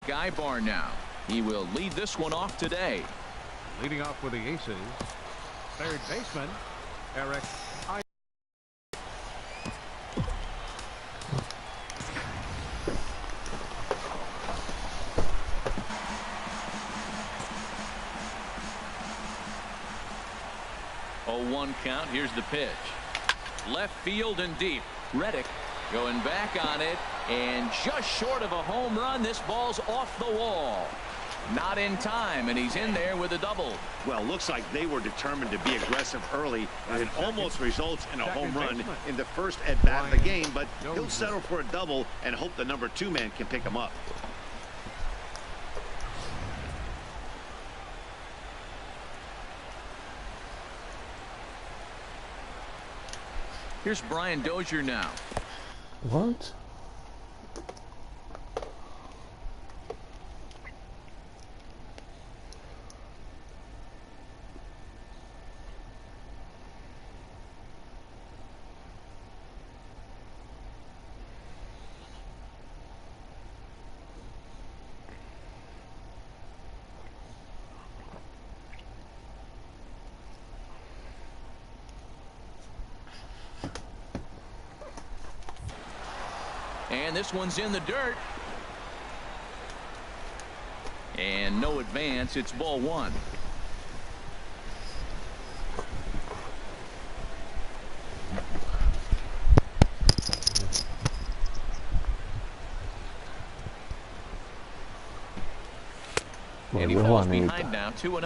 Ibar now. He will lead this one off today. Leading off with the aces, third baseman Eric. 0-1 count. Here's the pitch. Left field and deep. Reddick going back on it, and just short of a home run. This ball's off the wall. Not in time, and he's in there with a double. Well, looks like they were determined to be aggressive early, and it almost results in a home run in the first at bat of the game, but he'll settle for a double and hope the number 2 man can pick him up. Here's Brian Dozier now. What? And this one's in the dirt. And no advance. It's ball 1. And he falls behind now, 2-0.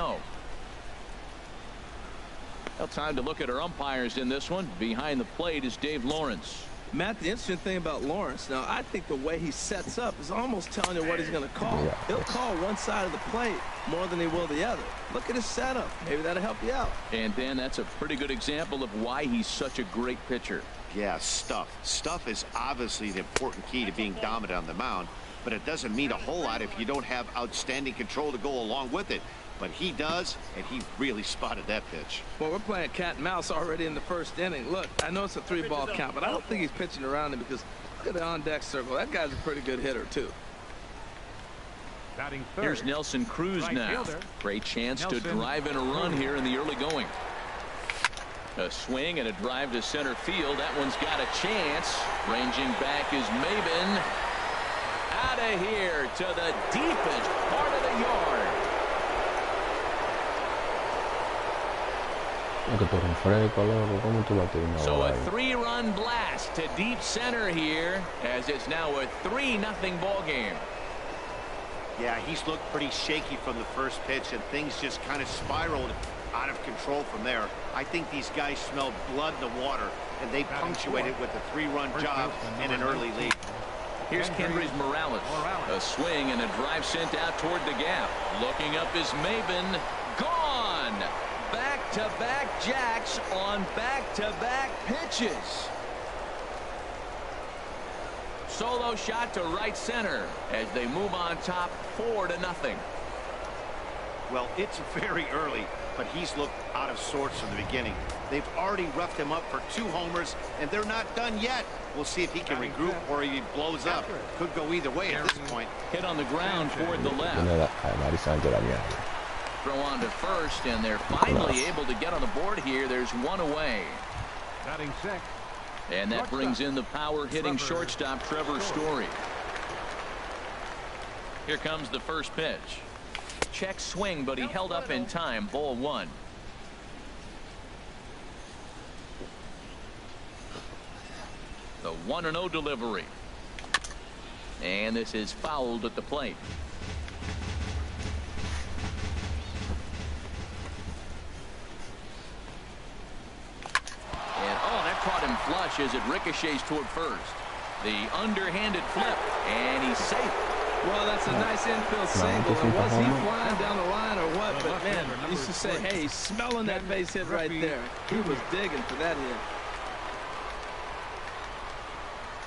Well, time to look at our umpires in this one. Behind the plate is Dave Lawrence. Matt, the interesting thing about Lawrence, now I think the way he sets up is almost telling you what he's going to call. He'll call one side of the plate more than he will the other. Look at his setup. Maybe that'll help you out. And Dan, that's a pretty good example of why he's such a great pitcher. Yeah, stuff is obviously the important key to being dominant on the mound, but it doesn't mean a whole lot if you don't have outstanding control to go along with it. But he does, and he really spotted that pitch. Well, we're playing cat and mouse already in the first inning. Look, I know it's a 3-ball count, but I don't think he's pitching around him because look at the on-deck circle. That guy's a pretty good hitter, too. Here's Nelson Cruz now. Great chance to drive in a run here in the early going. A swing and a drive to center field. That one's got a chance. Ranging back is Maben. Out of here to the deepest part of the yard. So a 3-run blast to deep center here, as it's now a 3-0 ball game. Yeah, he's looked pretty shaky from the first pitch, and things just kind of spiraled out of control from there. I think these guys smelled blood in the water, and they punctuated with a 3-run job and an early lead. Here's Kendrys Morales. A swing and a drive sent out toward the gap. Looking up is Maben. Gone. Back-to-back jacks on back-to-back pitches. Solo shot to right center as they move on top 4-0. Well, it's very early, but he's looked out of sorts from the beginning. They've already roughed him up for 2 homers, and they're not done yet. We'll see if he can regroup or he blows up. Could go either way at this point. Hit on the ground toward the left. Throw on to first, and they're finally able to get on the board here. There's 1 away. And that brings in the power-hitting shortstop Trevor Story. Here comes the first pitch. Check swing, but he held up in time. Ball 1. The 1-0 delivery. And this is fouled at the plate. And that caught him flush as it ricochets toward first. The underhanded flip, and he's safe. Well, that's a nice infield single. And was he flying down the line or what? But man, you used to say, hey, he's smelling that base hit right there. He was digging for that hit.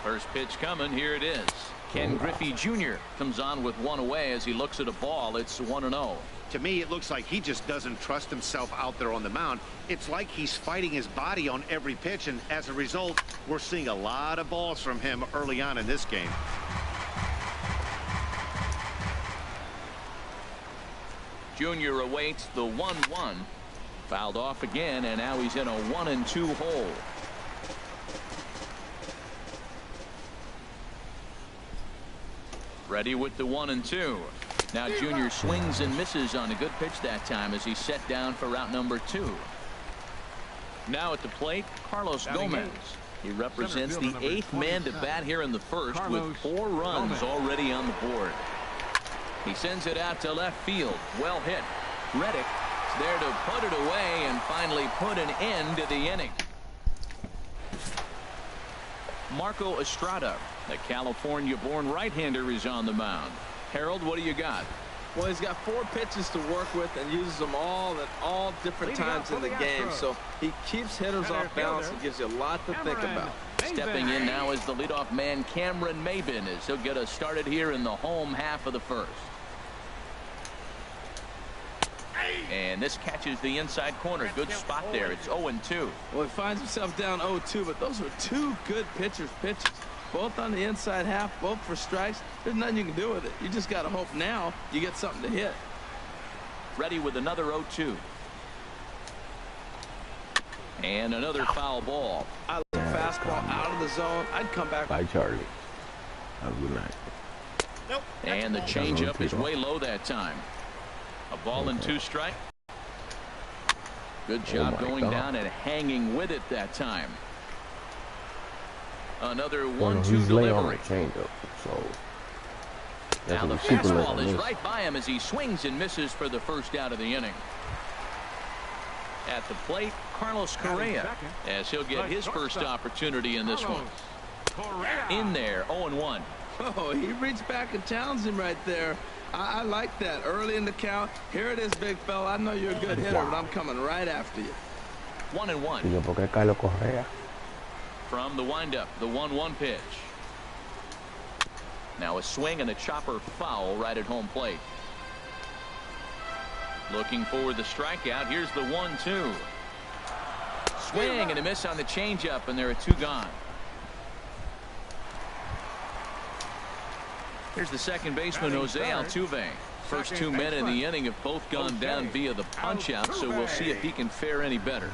First pitch coming. Here it is. Ken Griffey Jr. comes on with 1 away as he looks at a ball. It's 1-0. To me, it looks like he just doesn't trust himself out there on the mound. It's like he's fighting his body on every pitch, and as a result, we're seeing a lot of balls from him early on in this game. Junior awaits the 1-1. Fouled off again, and now he's in a 1-2 hole. Ready with the 1-2. Now Junior swings and misses on a good pitch that time as he's set down for route number 2. Now at the plate, Carlos Gomez. He represents the 8th man to bat here in the first with 4 runs already on the board. He sends it out to left field. Well hit. Reddick is there to put it away and finally put an end to the inning. Marco Estrada, the California-born right-hander, is on the mound. Harold, what do you got? Well, he's got 4 pitches to work with and uses them all at all different times in the game. So he keeps hitters off balance and gives you a lot to think about. Stepping in now is the leadoff man Cameron Maben as he'll get us started here in the home half of the first. And this catches the inside corner. Good spot there. It's 0-2. Well, he finds himself down 0-2, but those are 2 good pitchers' pitches. Both on the inside half, both for strikes. There's nothing you can do with it. You just got to hope now you get something to hit. Ready with another 0-2. And another foul ball. I like fastball out of the zone. I'd come back. Bye, Charlie. Have a good night. Nope. And the changeup is way low that time. A ball and 2 strike. Good job going down and hanging with it that time. Another 1-2 delivery. So now the fastball is right by him as he swings and misses for the first out of the inning. At the plate, Carlos Correa, as he'll get his first opportunity in this one. In there, 0-1. Oh, he reached back and challenged him right there. I like that. Early in the count. Here it is, big fella. I know you're a good hitter, but I'm coming right after you. 1-1. From the windup, the 1-1 pitch. Now a swing and a chopper foul right at home plate. Looking for the strikeout. Here's the 1-2. Swing and a miss on the changeup, and there are 2 gone. Here's the second baseman, Jose Altuve. First 2 men in the inning have both gone down via the punch-out, so we'll see if he can fare any better.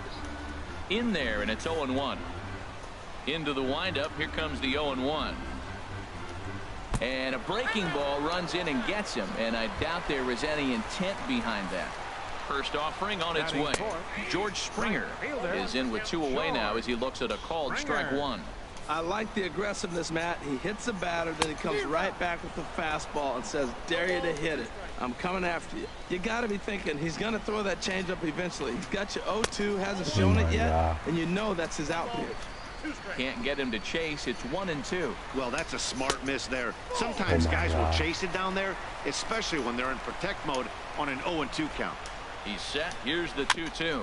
In there, and it's 0-1. Into the windup. Here comes the 0-1. And a breaking ball runs in and gets him, and I doubt there was any intent behind that. First offering on its way. George Springer is in with 2 away now as he looks at a called strike 1. I like the aggressiveness, Matt. He hits the batter, then he comes right back with the fastball and says, dare you to hit it. I'm coming after you. You got to be thinking he's going to throw that changeup eventually. He's got you 0-2, hasn't shown it yet, and you know that's his out pitch. Can't get him to chase. It's 1-2. Well, that's a smart miss there. Sometimes guys will chase it down there, especially when they're in protect mode on an 0-2 count. He's set. Here's the 2-2.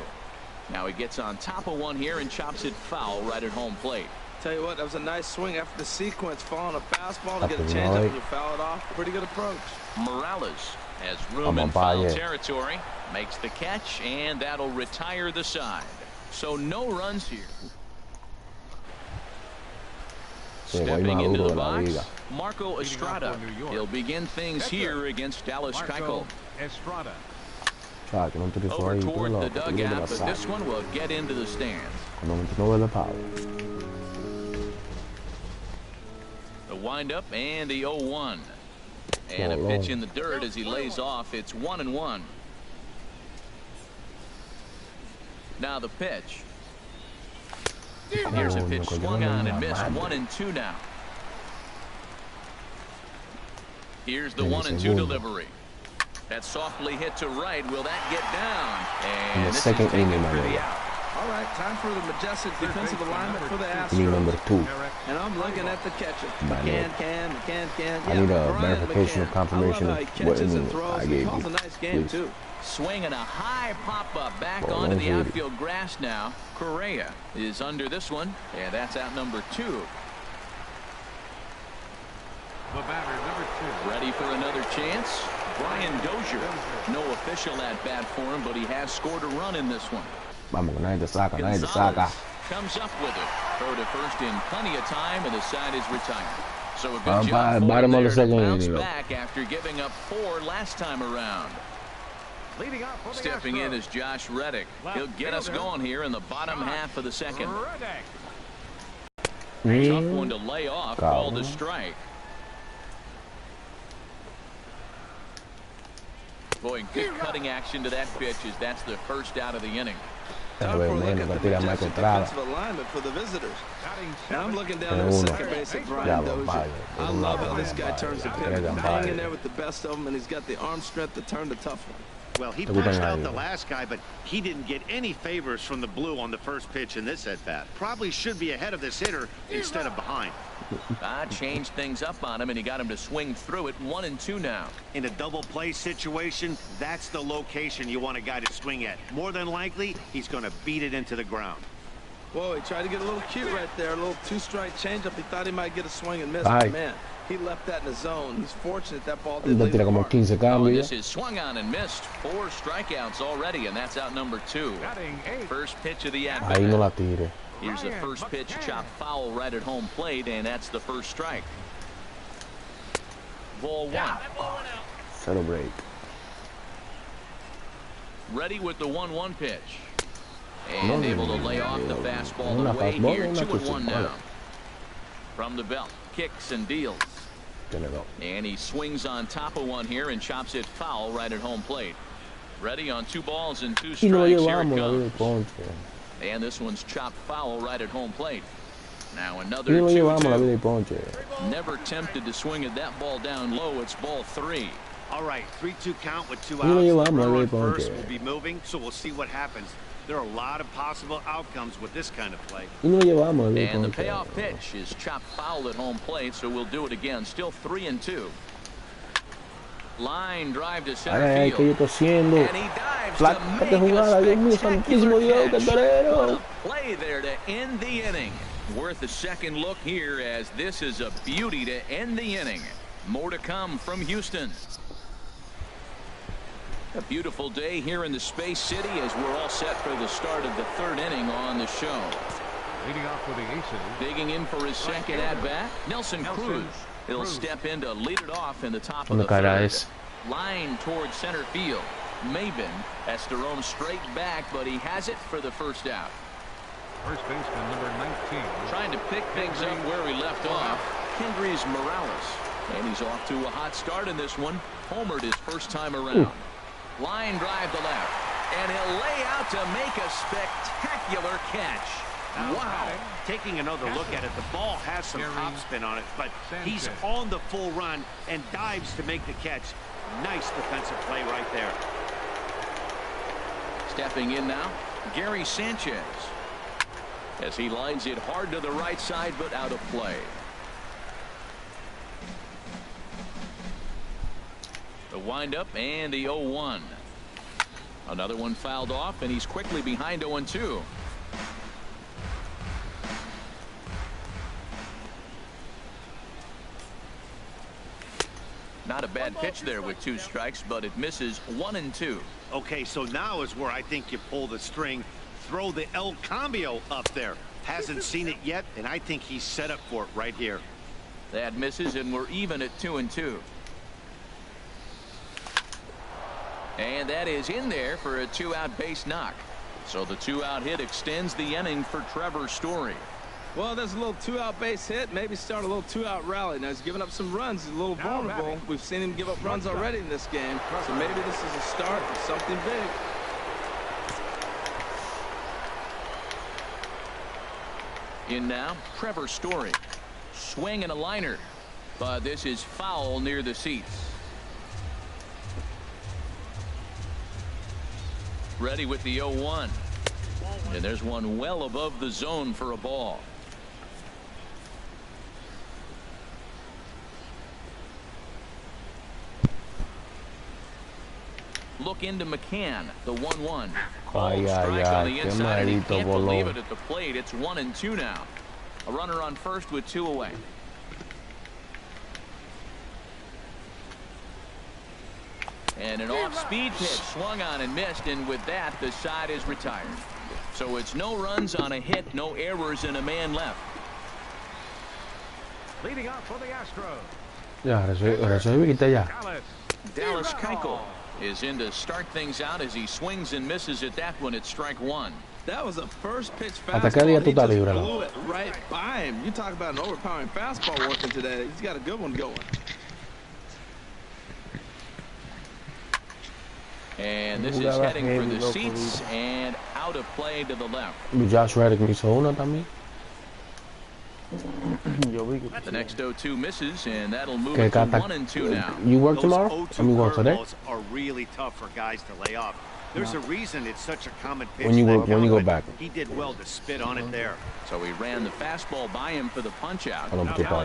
Now he gets on top of one here and chops it foul right at home plate. Tell you what, that was a nice swing after the sequence, following a fastball to get a changeup and you foul it off. Pretty good approach. Morales has room in foul territory, makes the catch, and that'll retire the side. So no runs here. Stepping into the box, Marco Estrada. He'll begin things here against Dallas Keuchel. Estrada. Over toward the dugout, but this one will get into the stands. The windup and the 0-1. And a pitch in the dirt as he lays off. It's 1-1. Now the pitch. Here's a pitch swung on and missed. 1-2 now. Here's the 1-2 delivery. That's softly hit to right. Will that get down? And this is taken for the out. All right, time for the majestic defensive alignment for the Astros. Number 2. And I'm looking at the catcher. McCann. I need a verification of confirmation of what I gave you. A nice game, too. Swinging a high pop-up back onto the outfield grass now. Correa is under this one, and that's out number 2. The batter, number 2. Ready for another chance. Brian Dozier. No official at bat for him, but he has scored a run in this one. Gonzalez comes up with it. Throw to first in plenty of time, and the side is retired. So a good job bottom of the second bounce back after giving up 4 last time around. Stepping in is Josh Reddick. He'll get us going here in the bottom half of the second. Tough one to lay off, called a strike. Boy, good cutting action to that pitch as that's the first out of the inning. Time for a look at the majestic defensive alignment for the visitors. And I'm looking down at second base at Brian Dozier. I love how this guy turns the pitch. Hanging there with the best of them, and he's got the arm strength to turn the tough one. Well, he pushed out the last guy, but he didn't get any favors from the blue on the first pitch in this at-bat. Probably should be ahead of this hitter instead of behind. Changed things up on him, and he got him to swing through it. 1-2 now. In a double play situation, that's the location you want a guy to swing at. More than likely, he's going to beat it into the ground. Whoa, he tried to get a little cute right there. A little two-strike changeup. He thought he might get a swing and miss. But man, he left that in the zone. He's fortunate that ball didn't leave the park. This is swung on and missed. 4 strikeouts already, and that's out number 2. First pitch of the at-bat. Here's the first pitch, chopped foul right at home plate, and that's the first strike. Ball 1. Settle break. Ready with the 1-1 pitch. And able to lay off the fastball away here. 2-1 now. From the belt, kicks and deals. And he swings on top of one here and chops it foul right at home plate. Ready on 2 balls and 2 strikes. Here it comes. And this one's chopped foul right at home plate. Now another 2-2. Never tempted to swing at that ball down low. It's ball 3. All right, 3-2 count with 2 outs. The runner on first will be moving, so we'll see what happens. There are a lot of possible outcomes with this kind of play. And the payoff pitch is chopped foul at home plate, so we'll do it again. Still 3-2. Line drive to center field. And he dives to make a spectacular catch. What a play there to end the inning. Worth a second look here as this is a beauty to end the inning. More to come from Houston. A beautiful day here in the Space City as we're all set for the start of the 3rd inning on the show. Leading off with the aces. Digging in for his second at-bat, Nelson Cruz. He'll step in to lead it off in the top of the 3rd. Line towards center field. Maben has to roam straight back, but he has it for the first out. First baseman number 19. Trying to pick things up where we left off. Kendrys Morales. And he's off to a hot start in this one. Homered his first time around. Line drive to left. And he'll lay out to make a spectacular catch. Wow. Taking another look at it, the ball has some topspin on it, but he's on the full run and dives to make the catch. Nice defensive play right there. Stepping in now, Gary Sanchez. As he lines it hard to the right side, but out of play. The windup and the 0-1. Another one fouled off, and he's quickly behind 0-2. Not a bad pitch there with 2 strikes, but it misses 1-2. Okay, so now is where I think you pull the string. Throw the El Cambio up there. Hasn't seen it yet, and I think he's set up for it right here. That misses, and we're even at 2-2. And that is in there for a 2-out base knock. So the 2-out hit extends the inning for Trevor Story. Well, there's a little 2-out base hit. Maybe start a little 2-out rally. Now he's giving up some runs. He's a little vulnerable. We've seen him give up runs already in this game. So maybe this is a start of something big. In now, Trevor Story. Swing and a liner. But this is foul near the seats. Ready with the 0-1. And there's one well above the zone for a ball. Look into McCann, the 1-1. Strike on the inside, and he can't believe it at the plate. It's 1-2 now. A runner on first with 2 away. And an off-speed pitch swung on and missed, and with that, the side is retired. So it's no runs on a hit, no errors, and a man left. Leading off for the Astros. Ya, ahora soy quita ya. Dallas Keuchel is in to start things out as he swings and misses at that one. It's strike one. That was a first pitch ¿Hasta qué día fastball. tú He estás just libre, blew it right by him. You talk about an overpowering fastball working today. He's got a good one going. And this is heading for the seats and out of play to the left. Josh Reddick me hizo una también. The next 0-2 misses, and that'll move it to 1-2 now. You work Those tomorrow? 0-2 I mean, work today? curveballs are really tough for guys to lay off. There's a reason it's such a common pitch. When you go back. He did well to spit on it there. So he ran the fastball by him for the punch out.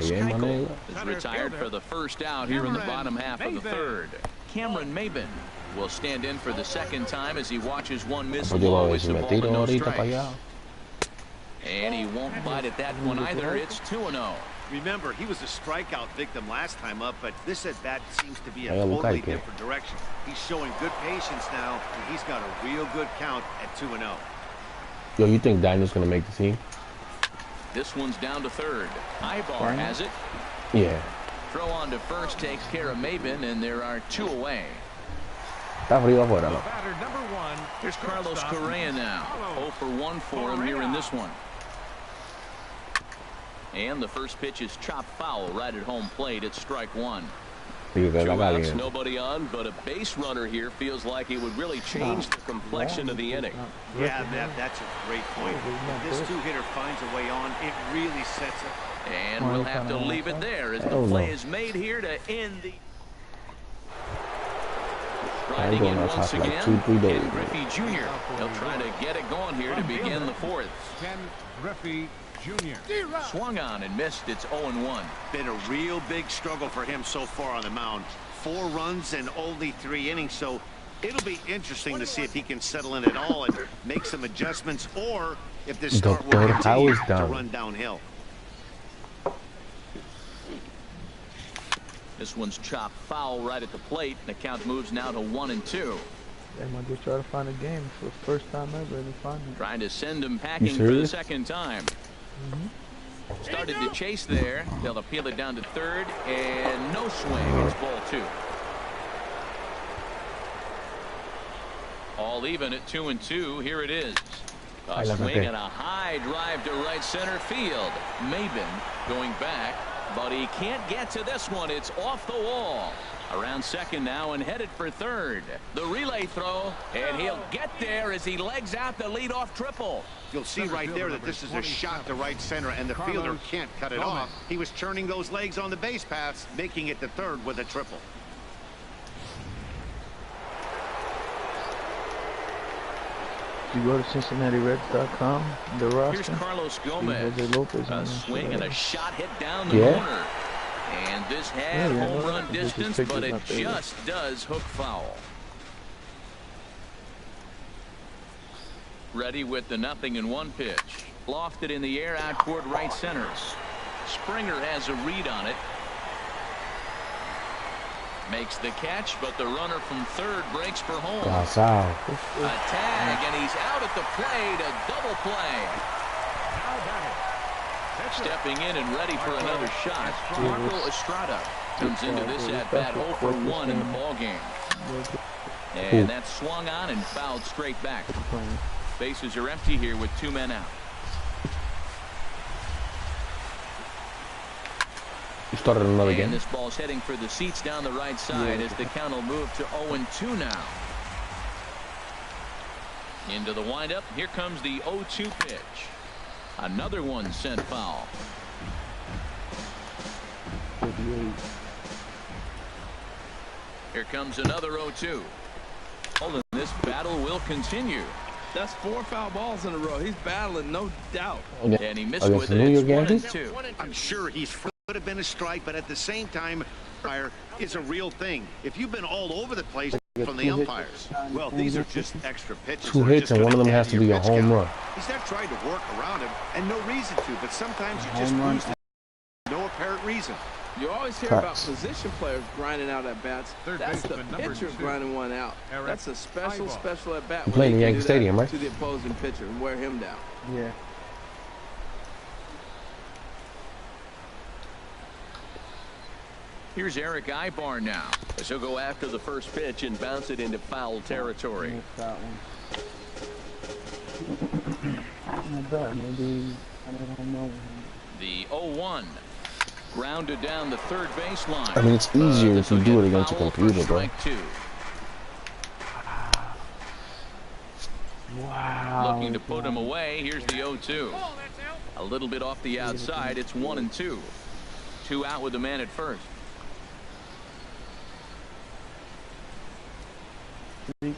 Is retired for the first out here in the bottom half of the third. Cameron Maben will stand in for the second time as he watches one miss low with the ball and no strikes. And he won't bite at that one either. It's 2-0. Remember, he was a strikeout victim last time up, but this at bat seems to be a totally different direction. He's showing good patience now, and he's got a real good count at 2-0. Yo, you think Daniel's gonna make the team? This one's down to third. Ibar has it. Yeah. Throw on to first takes care of Maben, and there are two away. Está frío afuera, ¿no? Here's Carlos Correa now. 0 for 1 for him here in this one. And the first pitch is chopped foul right at home plate. It's strike one. 2 outs, nobody on, but a base runner here feels like it would really change the complexion of the inning. Yeah, that's a great point. If this two-hitter finds a way on, it really sets it. And we'll have to leave it there as the play is made here to end the... Riding in once again, Ken Griffey Jr. He'll try to get it going here to begin the fourth. Ken Griffey Jr. Swung on and missed. It's 0-1. Been a real big struggle for him so far on the mound. 4 runs and only 3 innings, so it'll be interesting to see if he can settle in at all and make some adjustments, or if this start will continue to run downhill. This one's chopped foul right at the plate, and the count moves now to 1-2. They might just try to find a game for the first time ever. They find it. Trying to send him packing for the second time. Started to chase there. They'll appeal it down to third, and no swing. It's ball 2. All even at 2-2. Here it is. A swing and a high drive to right center field. Maben going back, but he can't get to this one. It's off the wall. Around second now and headed for third. The relay throw, and he'll get there as he legs out the leadoff triple. You'll see right there that this is a shot to right center, and the fielder can't cut it off. He was turning those legs on the base paths, making it to third with a triple. You go to CincinnatiReds.com, the roster. Here's Carlos Gomez. A swing and a shot hit down the corner. And this had home run distance, but it just does hook foul. Ready with the 0-1 pitch. Lofted in the air out toward right center. Springer has a read on it. Makes the catch, but the runner from third breaks for home. A tag, and he's out at the plate. A double play. Stepping in and ready for another shot. Marco Estrada comes into this at-bat 0 for 1 in the ballgame. And that's swung on and fouled straight back. Bases are empty here with 2 men out. Started another game. This ball's heading for the seats down the right side as the count will move to 0-2 now. Into the windup. Here comes the 0-2 pitch. Another one sent foul. Here comes another 0-2. Oh, this battle will continue. That's 4 foul balls in a row. He's battling, no doubt. And he missed with it. It's 1-2. I'm sure he's could have been a strike, but at the same time, fire is a real thing. If you've been all over the place from the umpires, well, these are just extra pitches. 2 hits, and one of them has to be a home run. He's not trying to work around him, and no reason to, but sometimes you just lose it. No apparent reason. You always hear about position players grinding out at bats. That's the pitcher grinding one out. That's a special at bat. Playing in Yankee Stadium, right? To the opposing pitcher and wear him down. Yeah. Here's Eric Ibar now, as he'll go after the first pitch and bounce it into foul territory. That one. Not bad. Maybe I don't know. The 0-1. Grounded down the third baseline. I mean, it's easier if you do it against a computer, bro. Wow. Looking to put him away. Here's the 0-2. A little bit off the outside. It's 1-2. 2 out with the man at first.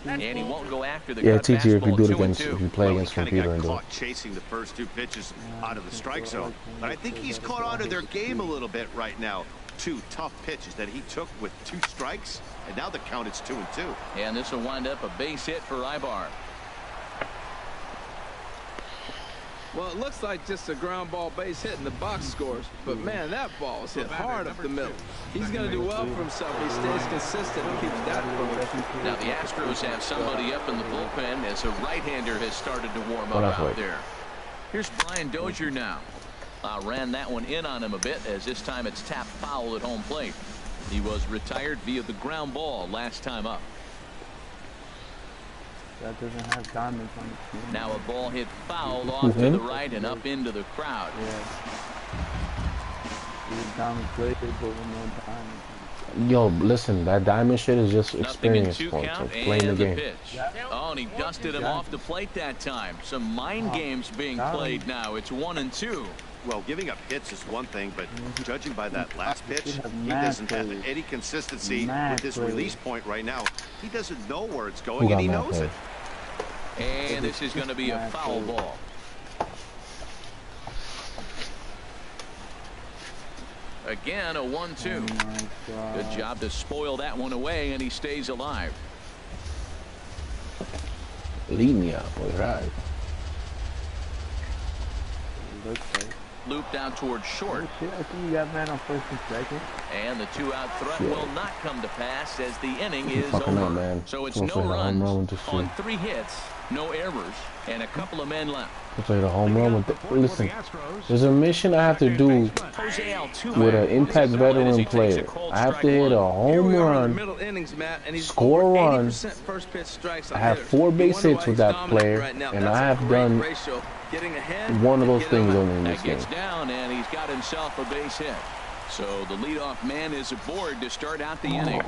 And he won't go after the Yeah, it's easier if you do it 2-2. against, if you play against computer and do it. Caught chasing the first 2 pitches out of the strike zone, but I think he's caught on to their game a little bit right now. 2 tough pitches that he took with 2 strikes, and now the count is 2-2. And this will wind up a base hit for Ibar. Well, it looks like just a ground ball base hit in the box scores, but man, that ball is hit hard up the middle. He's going to do well for himself. He stays consistent and keeps that going. Now the Astros have somebody up in the bullpen as a right-hander has started to warm up out there. Here's Brian Dozier now. Ran that one in on him a bit, as this time it's tapped foul at home plate. He was retired via the ground ball last time up. That doesn't have diamonds on the team. Now a ball hit foul off to the right and up into the crowd. Yeah. Diamond played, but with no diamonds. Yo, listen, that diamond shit is just experience points of playing the game. Oh, and he dusted him off the plate that time. Some mind games being played now. It's 1-2. Well, giving up hits is one thing, but judging by that last pitch, he doesn't have any consistency with his release point right now. He doesn't know where it's going, and he knows it. And this is going to be a foul ball. Again, a 1-2. Good job to spoil that one away, and he stays alive. Linea, all right. Looped out towards short. I think you got man on first and second. And the 2-out threat will not come to pass as the inning is Fucking over. up, man. So it's Looks no like a home run runs with the on 3 hits, no errors, and a couple of men left. Looks like a home run with the, listen, there's a mission I have to do with an impact veteran player. I have to hit a home run, score a run. I have 4 base hits with that player, and I have done one of those things only in this game. Gets down, and he's got himself a base hit. So the leadoff man is aboard to start out the inning.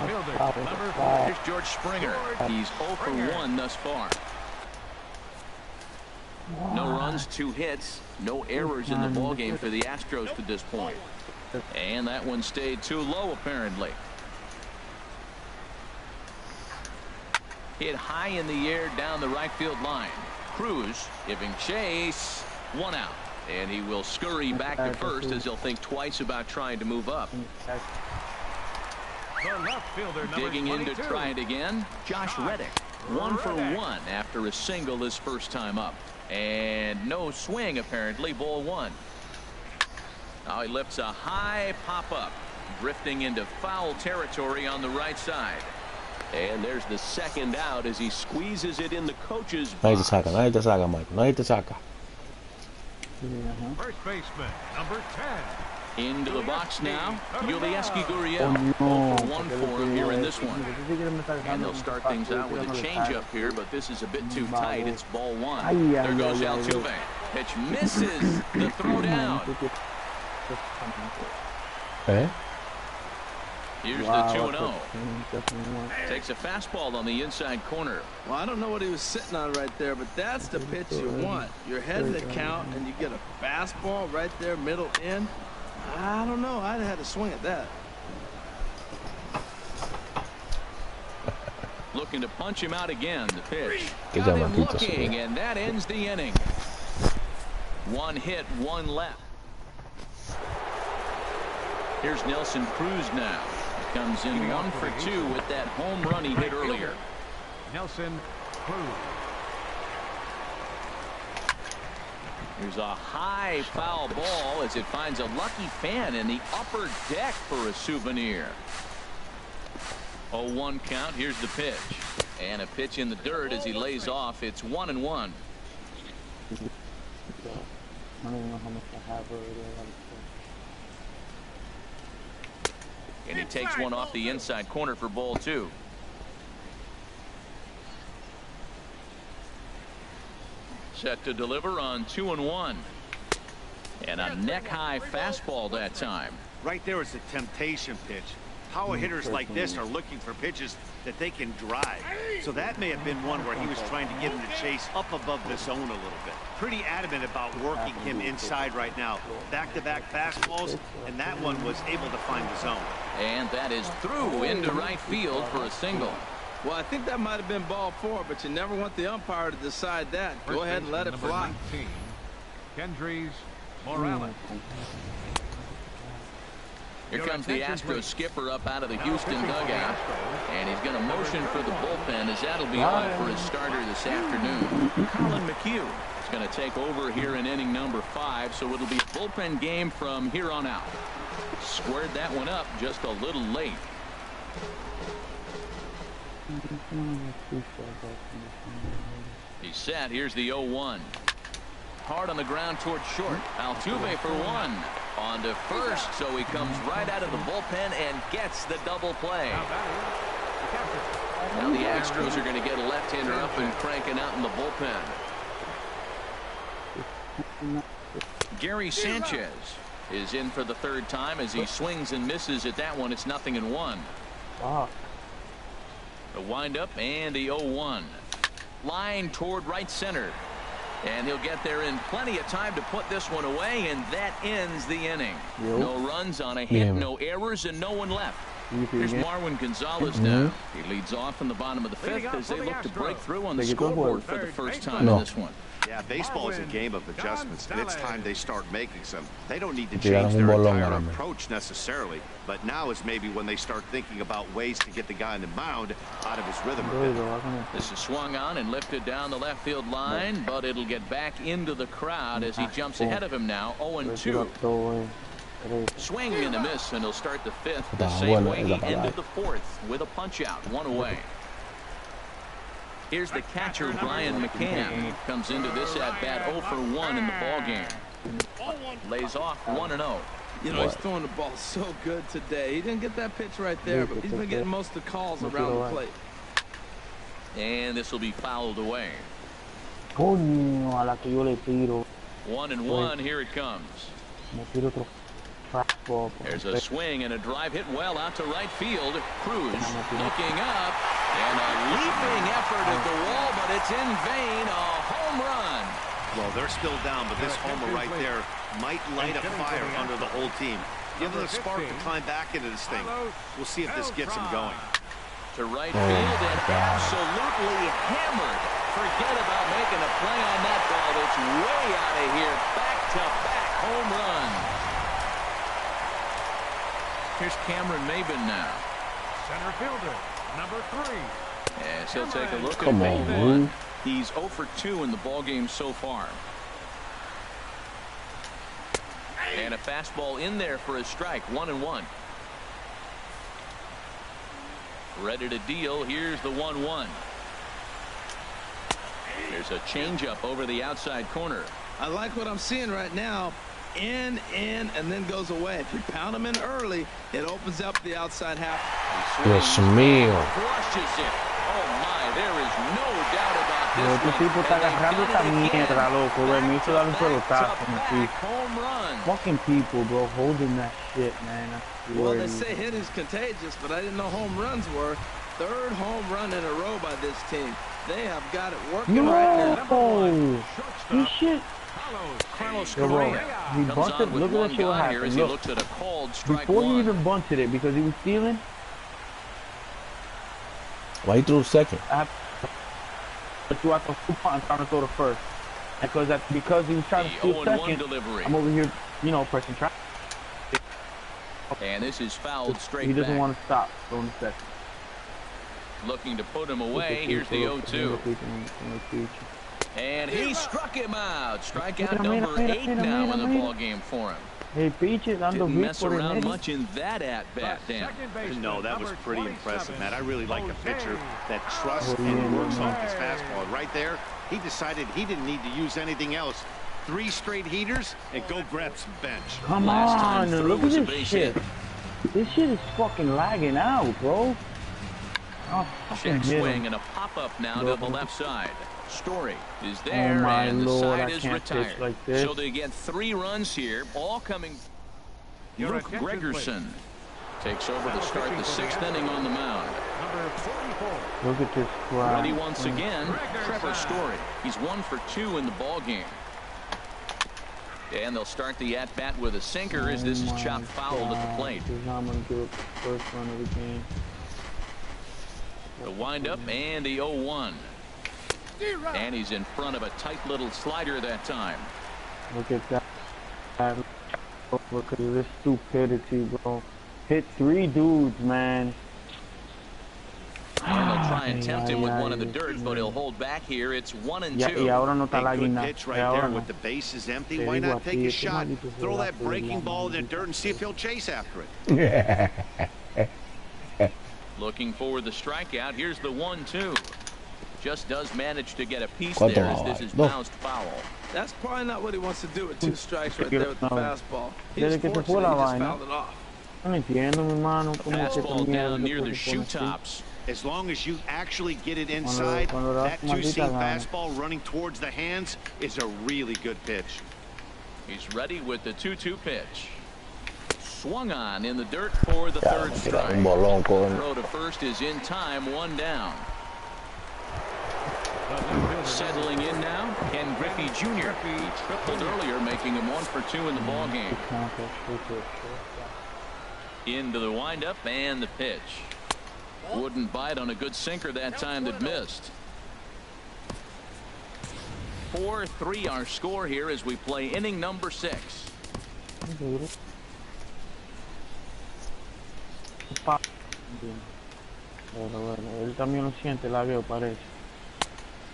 Here's George Springer. He's 0 for 1 thus far. No runs, 2 hits, no errors in the ballgame for the Astros to this point. And that one stayed too low, apparently. Hit high in the air down the right field line. Cruz giving chase. 1 out. And he will scurry back to first, as he'll think twice about trying to move up. Digging in to try it again, Josh Reddick. 1 for 1 after a single his first time up. And no swing, apparently. Ball 1. Now he lifts a high pop-up, drifting into foul territory on the right side. And there's the 2nd out as he squeezes it in the coach's box. Nice to saca, Mike. Nice to saca. First baseman, number 10. Into the box now. Yulieski Gurriel. 0 for 1 for him here in this one. And they'll start things out with a changeup here, but this is a bit too tight. It's ball 1. There goes Altuve. Pitch misses the throw down. Eh? Here's the 2-0. Takes a fastball on the inside corner. Well, I don't know what he was sitting on right there, but that's the pitch you want. You're ahead of the count, and you get a fastball right there, middle in. I don't know. I'd have had to swing at that. Looking to punch him out again. The pitch. Got him looking, and that ends the inning. 1 hit, 1 left. Here's Nelson Cruz now. Comes in 1 for 2 with that home run he hit earlier. Nelson Cruz. Here's a high foul ball as it finds a lucky fan in the upper deck for a souvenir. 0-1 count. Here's the pitch. And a pitch in the dirt as he lays off. It's 1-1. I don't even know how much I have over there. And he takes one off the inside corner for ball 2. Set to deliver on 2-1. And a neck-high fastball that time. Right there is a temptation pitch. Power hitters like this are looking for pitches that they can drive. So that may have been one where he was trying to get him to chase up above the zone a little bit. Pretty adamant about working him inside right now. Back-to-back fastballs, and that one was able to find the zone. And that is through into right field for a single. Well, I think that might have been ball 4, but you never want the umpire to decide that. Go ahead and let it fly. 19, Kendrys Morales. Here comes the Astros skipper up out of the Houston dugout. And he's going to motion for the bullpen as that'll be all for his starter this afternoon. Colin McHugh is going to take over here in inning number 5, so it'll be a bullpen game from here on out. Squared that one up just a little late. He's set. Here's the 0-1. Hard on the ground towards short. Altuve for 1. On to first, so he comes right out of the bullpen and gets the double play. Now the Astros are going to get a left-hander up and cranking out in the bullpen. Gary Sanchez is in for the 3rd time as he swings and misses at that one. It's 0-1. Wow. The windup and the 0-1. Line toward right center. And he'll get there in plenty of time to put this one away, and that ends the inning. No runs on a hit, no errors, and no one left. Here's Marwin Gonzalez now. He leads off in the bottom of the 5th as they look to break through on the scoreboard for the first time in this one. Yeah, baseball is a game of adjustments, and it's time they start making some. They don't need to change their entire approach necessarily, but now is maybe when they start thinking about ways to get the guy on the mound out of his rhythm. This is swung on and lifted down the left field line, but it'll get back into the crowd as he jumps ahead of him now. 0-2. Swing and a miss, and he'll start the 5th the same way he ended the 4th with a punch out, 1 away. Here's the catcher, Brian McCann. Comes into this at-bat 0 for 1 in the ballgame. Lays off 1-0. You know, he's throwing the ball so good today. He didn't get that pitch right there, but he's been getting most of the calls around the plate. And this will be fouled away. 1-1, here it comes. There's a swing and a drive hit well out to right field. Cruz looking up, and a leaping effort at the wall, but it's in vain. A home run. Well, they're still down, but this homer right there might light a fire under the whole team. Give them a spark to climb back into this thing. We'll see if this gets them going. To right field and absolutely hammered. Forget about making a play on that ball. That's way out of here. Back-to-back home run. Here's Cameron Maybin now. Center fielder, number 3. Yes, he'll take a look at Maybin. He's 0 for 2 in the ballgame so far. And a fastball in there for a strike. 1-1. Ready to deal. Here's the 1-1. There's a changeup over the outside corner. I like what I'm seeing right now. In, and then goes away. If you pound him in early, it opens up the outside half. Dios mío. Crushes it. Oh my, there is no doubt about this. Este tipo está agarrando esta mierda, loco. Me hizo dar un pelotazo. Home run. Fucking people, bro, holding that shit, man. Well, they say hitting's contagious, but I didn't know home runs were. 3rd home run in a row by this team. They have got it working right now. This shit. Carlos Correa he bunted. Look at that shit. What happened? He looks at a called strike before one. he even bunted it because he was stealing. Why he threw 2nd? But you have to punt and trying to throw the 1st. Because he was trying to steal 2nd. Delivery. I'm over here, you know, pressing track. And this is fouled straight He doesn't back. want to stop throwing the 2nd. Looking to put him away. Here's the 0-2. And he struck him out. Strikeout number 8 now in the ball game for him. Hey, Peaches, didn't mess around much in that at-bat, Dan. No, that was pretty impressive, man. I really like a pitcher that trusts and works off his fastball. And right there, he decided he didn't need to use anything else. 3 straight heaters and go grab some bench. Come on, look at this shit. This shit is fucking lagging out, bro. Oh, Check swing and a pop-up now to the left side. Story is there, and the side is retired. Like so they get 3 runs here, all coming. Luke Gregerson takes over to start the 6th inning on the mound. Number 44. Look at this crowd. Ready once again, Trevor Story. He's 1 for 2 in the ball game. And they'll start the at-bat with a sinker as this is chopped foul at the plate. I'm going to give up the first run of the game. The windup and the 0-1. And he's in front of a tight little slider that time. Look at that. Look at this stupidity, bro. Hit 3 dudes, man. And they'll try and tempt him with one in the dirt, but he'll hold back here. It's 1-2. Y ahora no está a good pitch right there with the bases empty. Why not take a shot? Throw that breaking ball in the dirt and see if he'll chase after it. Looking for the strikeout. Here's the 1-2. Just does manage to get a piece there as this is bounced foul. That's probably not what he wants to do with 2 strikes right there with the fastball. He's fortunate he just fouled it off. Fastball down near the shoe tops. As long as you actually get it inside, that 2-seam fastball running towards the hands is a really good pitch. He's ready with the 2-2 pitch. Swung on in the dirt for the 3rd strike. Throw to first is in time, 1 down. Settling in now, Ken Griffey Jr. He tripled earlier, making him 1 for 2 in the ball game. Into the windup and the pitch. Wouldn't bite on a good sinker that time that missed. 4-3 our score here as we play inning number 6.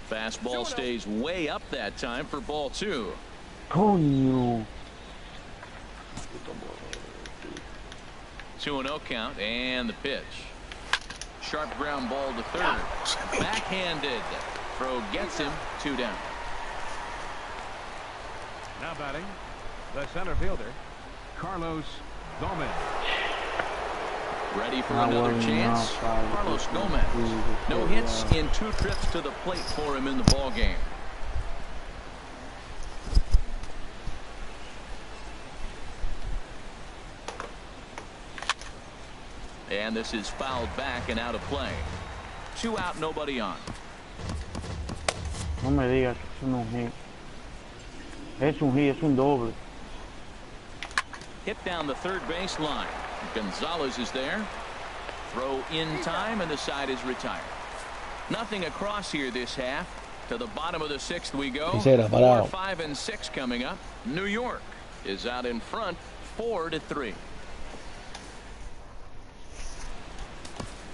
Fastball stays way up that time for ball 2. Coño. 2-0 count and the pitch. Sharp ground ball to third. Backhanded. Throw gets him 2 down. Now batting, the center fielder, Carlos Gomez. Ready for another chance. Carlos Gomez. No hits in 2 trips to the plate for him in the ball game. And this is fouled back and out of play. 2 out, nobody on. No me digas que es un hit. Es un hit, es un doble. Hit down the third base line. Gonzalez is there. Throw in time, and the side is retired. Nothing across here this half. To the bottom of the 6th we go. 4, 5, and 6 coming up. New York is out in front, 4-3.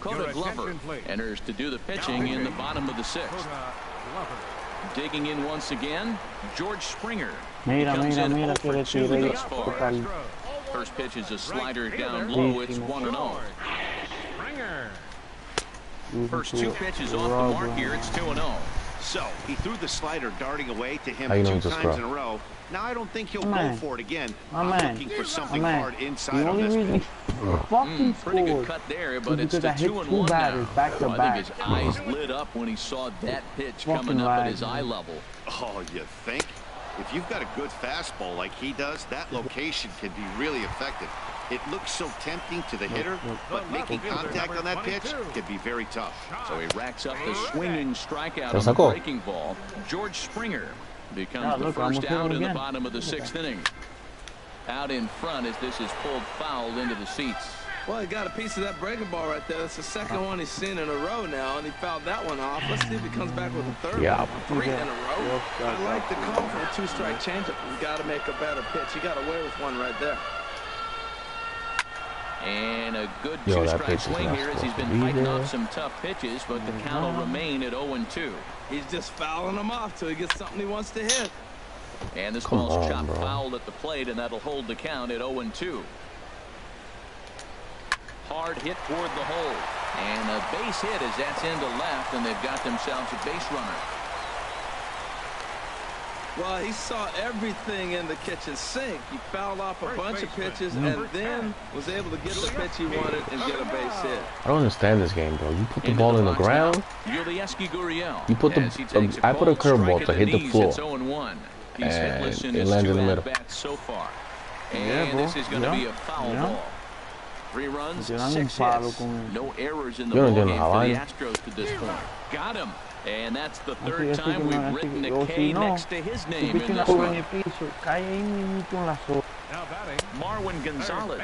Coda Glover enters to do the pitching in the bottom of the 6th. Digging in once again, George Springer. Comes in 0 for 2 thus far. First pitch is a slider down low. It's 1-0. First 2 pitches off the mark here. It's 2-0. So he threw the slider darting away to him 2 times in a row. Now I don't think he'll go for it again. I'm looking for something hard inside on this pitch. Pretty good cut there, but it's the 2-1 now. I think his eyes lit up when he saw that pitch coming up at his eye level. Oh, you think? If you've got a good fastball like he does, that location can be really effective. It looks so tempting to the hitter, but making contact on that pitch can be very tough. So he racks up the swinging strikeout on the breaking ball. George Springer becomes the first out in the bottom of the 6th inning. Out in front as this is pulled foul into the seats. Well, he got a piece of that breaking ball right there. That's the 2nd one he's seen in a row now, and he fouled that one off. Let's see if he comes back with a 3rd one. 3 in a row. I like the call for a 2-strike changeup. You got to make a better pitch. He got away with one right there. And a good 2-strike swing here as he's been fighting off some tough pitches, but the count will remain at 0-2. He's just fouling them off till he gets something he wants to hit. And this ball's chopped foul at the plate, and that'll hold the count at 0-2. Hard hit toward the hole. And a base hit as that's into left, and they've got themselves a base runner. Well, he saw everything in the kitchen sink. He fouled off a bunch of pitches and then was able to get the pitch he wanted and get a base hit. I don't understand this game, bro. You put the ball in the ground. You put I put a curveball to hit the floor, and it lands in the middle. So far. Yeah, and bro. this is going to be a foul ball. 3 runs, 6 hits. No errors in the ball game for the Astros to this point. Got him. And that's the 3rd time we've written a K next to his name in this one. Marwin Gonzalez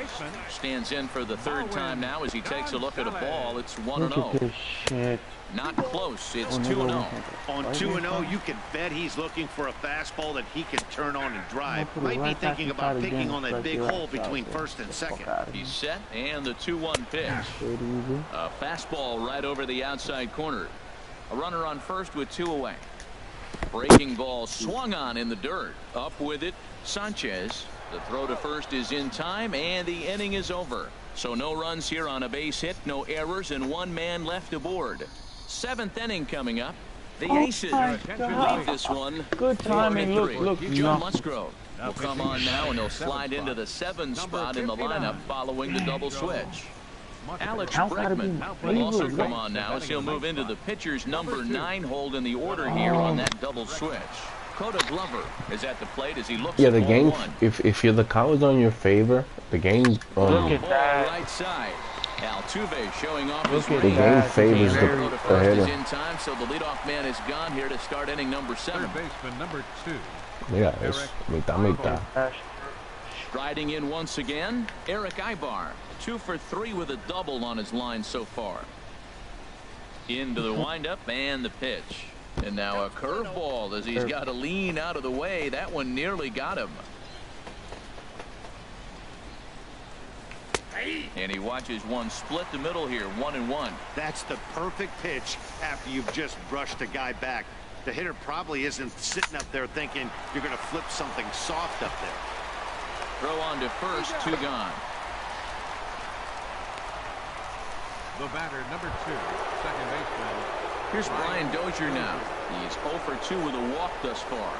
stands in for the 3rd time now as he takes a look at a ball. It's 1-0. Not close. It's 2-0. On 2-0, you can bet he's looking for a fastball that he can turn on and drive. Might be thinking about picking on that big hole between 1st and 2nd. He's set, and the 2-1 pitch. A fastball right over the outside corner. A runner on first with 2 away. Breaking ball swung on in the dirt. Up with it, Sanchez. The throw to first is in time, and the inning is over. So no runs here on a base hit, no errors, and 1 man left aboard. 7th inning coming up. The Aces lead this one. Good timing. Look. Joe Musgrove will come on now, and he'll slide into the 7th spot in the lineup following the double switch. Alex Bregman will also come on now as he'll move into the pitcher's number 9 hold in the order here on that double switch. Coda Glover is at the plate as he looks at the game. 1. If you're the count is on your favor, the game's right side. Altuve showing off his the game favors the hitter. In time, so the leadoff man is gone here to start inning number 7. Third baseman number 2. Yeah, it's mitad. Striding in once again, Eric Ibar. 2 for 3 with a double on his line so far. Into the windup and the pitch. And now a curveball as he's got to lean out of the way. That one nearly got him. And he watches one split the middle here, 1-1. That's the perfect pitch after you've just brushed a guy back. The hitter probably isn't sitting up there thinking you're going to flip something soft up there. Throw on to first, 2 gone. The batter, number 2, second baseman. Here's Brian Dozier now. He's 0 for 2 with a walk thus far.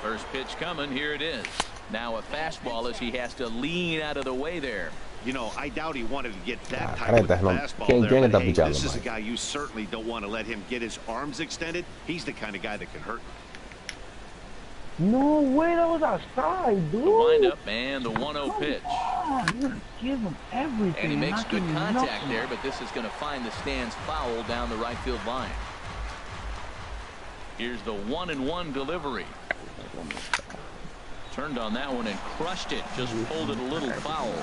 First pitch coming. Here it is. Now a fastball as he has to lean out of the way there. You know, I doubt he wanted to get that type of fastball there. But hey, this is a guy you certainly don't want to let him get his arms extended. He's the kind of guy that can hurt. No way, that was outside, dude. The windup and the 1-0 pitch. You're gonna give him everything. And he makes good contact there, but this is going to find the stands foul down the right field line. Here's the 1-1 delivery. Turned on that one and crushed it. Just pulled it a little foul.